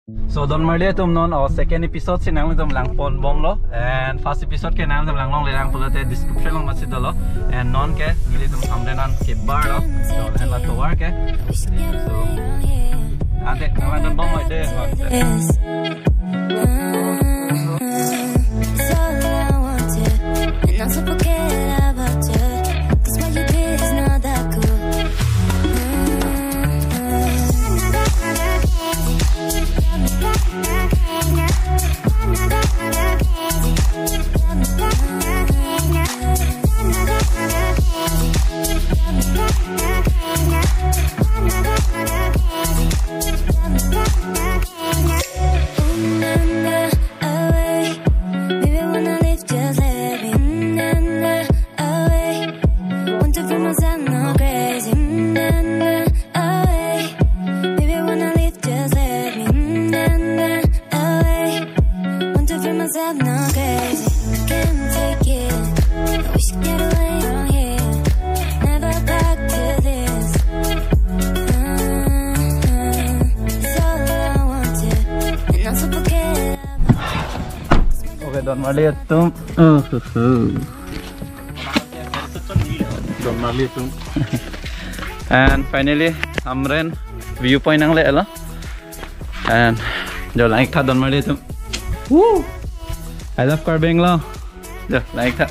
So don marlia tum non or second episode si nang tum lang pon bong lo and first episode ke nang tum lang long le lang pula te description long masid lo and non ke mili tum Hamren an ke bar lo so hen la to war ke so ate nang don bong mai de Don marlia tum don marlia tum and finally Hamren viewpoint ang le ala and jo like tha don marlia tum woo I love Karbi ANGLONG jo like tha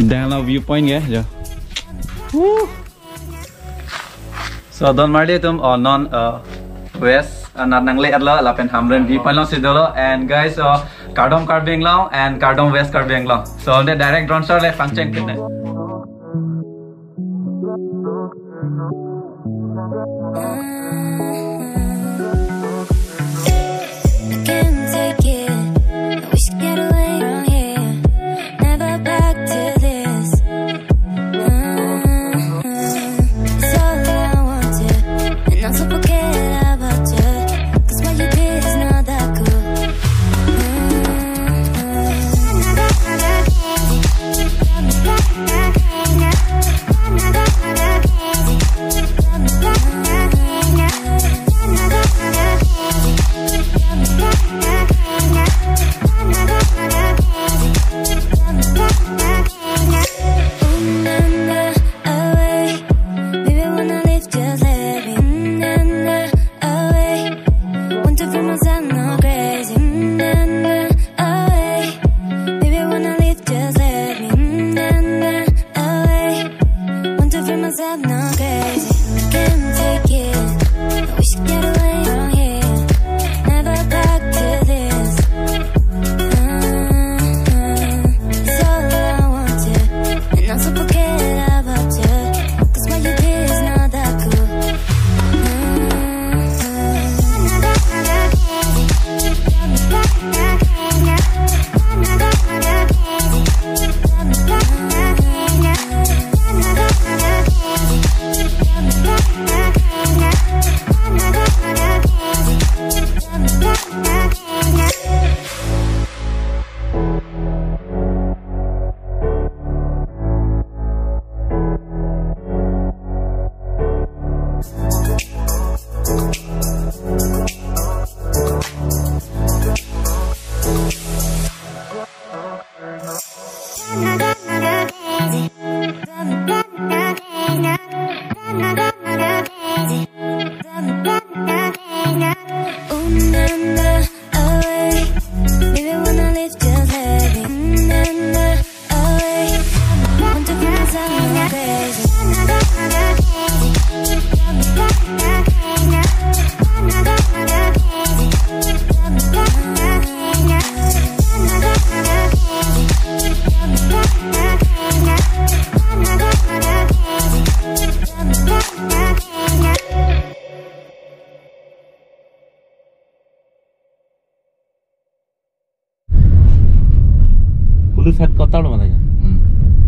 dang la viewpoint ge jo woo so don marlia tum or non west nang le ala la pen Hamren viewpoint long sidolo and guys Karbi ANGLONG and West Karbi ANGLONG. So the direct drone shot like function kene.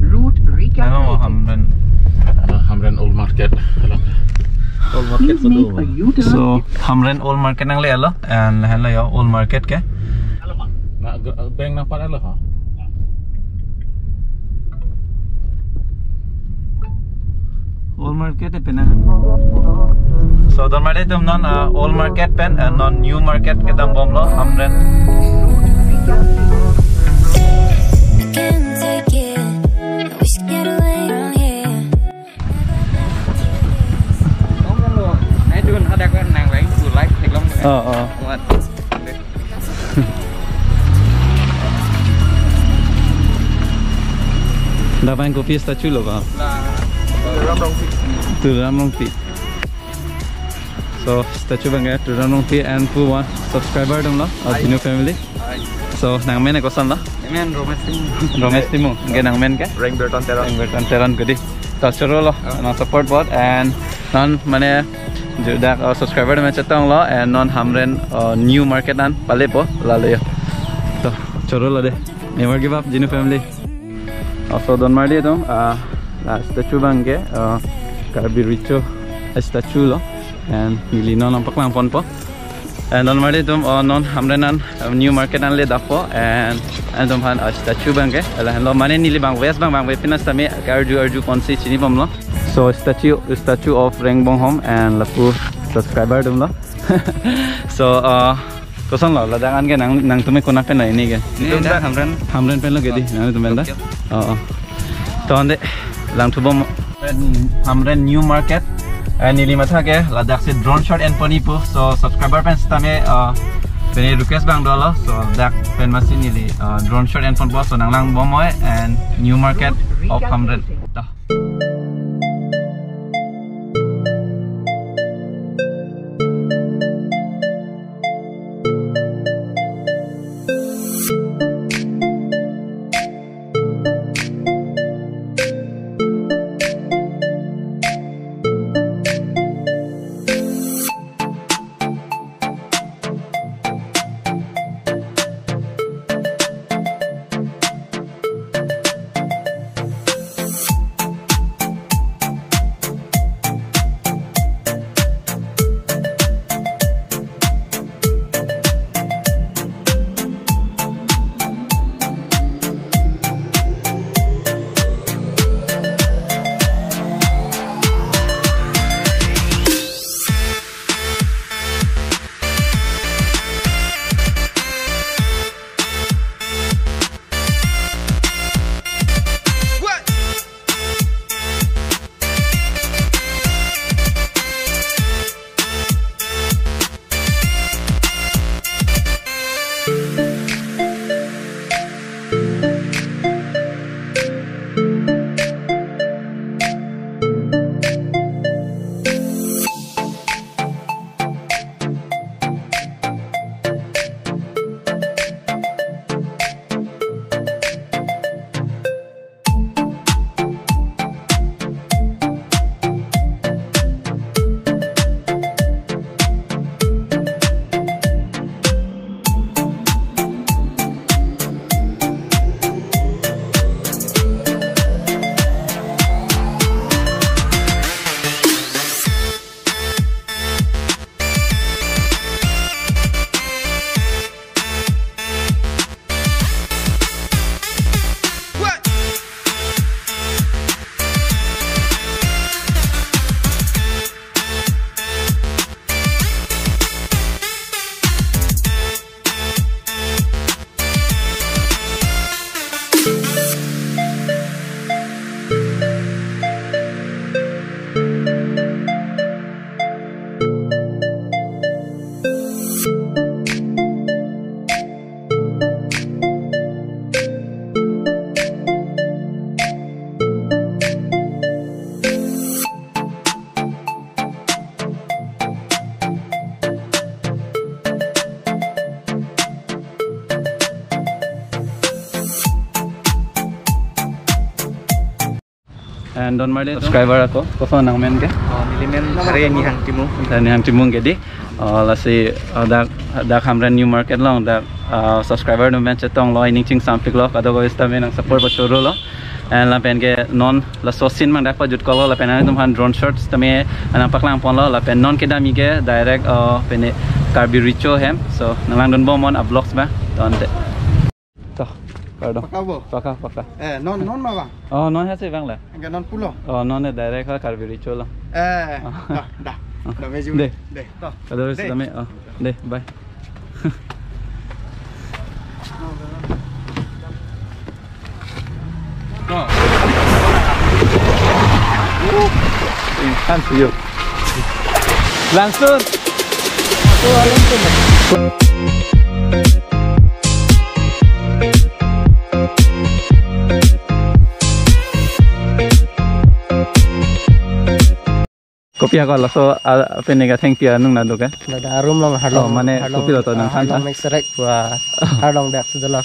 Route recap. Hamren Old Market. So Hamren Old Market nang le alo and hello yo Old Market ke. Nak bank nampak alo ha. Old Market e pena. So don mari tum non old market pen and non new market ke dam bom lo Hamren. Dapat kopi statue lo ba? Tu Ramrong Pi. So statue bangga tu Ramrong Pi and pu one subscriber dum lo Jinu family. So nang men ko san lo? Men Romesh Timu. Nge nang men ka? Ringberton Teran gudi. Cultural lo na support bot and non mane judak subscriber dum chatang lo and non Hamren new market an pale po lalo yo. So choro lo de. Never give up Jinu family. Also don mari dum statue bangge Karbi Richo statue lo and nili non nampak lang pon po and don mari dum non Hamrenan new market an le dapo and dum han statue bangge ala lo mane nili bang west bang pinas tame arju konsi chini pom lo so statue of Rengbong home and lapu subscriber dum lo so kosan lo ladangan ke nang tume kona pen la ini ke Hamren pen lo gedi nang tume da to ande lang thubom Hamren new market and nili matha ke ladak se drone shot and poni po so subscriber pen stame pene request bang dolo so dak pen masin nili drone shot and pon po so nang lang bomoy and new market of Hamren ta and don mari subscriber ako koso nang men ke nilimen hari ni hang timu dan hang timung gedi lasi dak Hamren new market long dak subscriber no men chetong lo ining ching sampik lo kado go istame nang support ba choro lo and la pen ke non la sosin mang dak pa jut ko la pen an tum han drone shots tame anang paklang pon lo la pen non ke dami ke direct pen Karbi Richo hem so nang don bomon a vlogs ba don de to pardon paka non ma bang oh non hase bang la enggak non pulo oh non direct Karbi Richo lo dah Dame ju. Deh. Deh. Toh. Kalau Deh. kami, oh, deh, bye. Toh. Insan yuk. Langsung. Kopi ako lah so apa ni ka thank you anong nado ka? Ada arum long harlong. Oh, mane kopi lo to nang kanta. Harlong make serek buat harlong dak sudah lah.